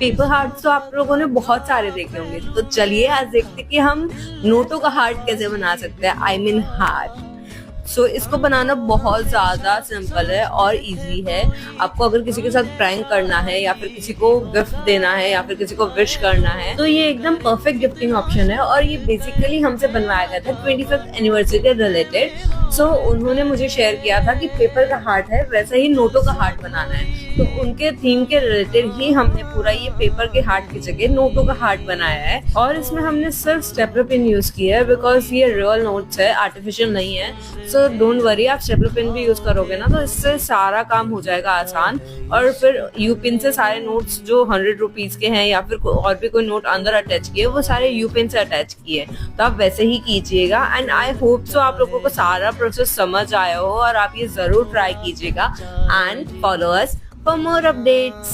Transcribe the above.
Paper heart तो आप लोगों ने बहुत सारे देखे होंगे, तो चलिए आज देखते हैं कि हम नोटों का हार्ट कैसे बना सकते हैं, आई मीन हार्ट। सो इसको बनाना बहुत ज्यादा सिंपल है और इजी है। आपको अगर किसी के साथ प्रैंक करना है या फिर किसी को गिफ्ट देना है या फिर किसी को विश करना है तो ये एकदम परफेक्ट गिफ्टिंग ऑप्शन है। और ये बेसिकली हमसे बनवाया गया था 25th एनिवर्सरी के रिलेटेड। सो उन्होंने मुझे शेयर किया था कि पेपर का हार्ट है वैसा ही नोटों का हार्ट बनाना है, तो उनके थीम के रिलेटेड ही हमने पूरा ये पेपर के हार्ट की जगह नोटों का हार्ट बनाया है। और इसमें हमने सिर्फ स्टेपलर पिन यूज किया है बिकॉज ये रियल नोट्स है, आर्टिफिशियल नहीं है। सो डोंट वरी, आप स्टेपलर पिन भी यूज करोगे ना तो इससे सारा काम हो जाएगा आसान। और फिर यू पिन से सारे नोट्स जो 100 रुपीज के हैं या फिर और भी कोई नोट अंदर अटैच किए वो सारे यू पिन से अटैच किए, तो आप वैसे ही कीजिएगा। एंड आई होप सो आप लोगों को सारा प्रोसेस समझ आया हो और आप ये जरूर ट्राई कीजिएगा। And follow us for more updates.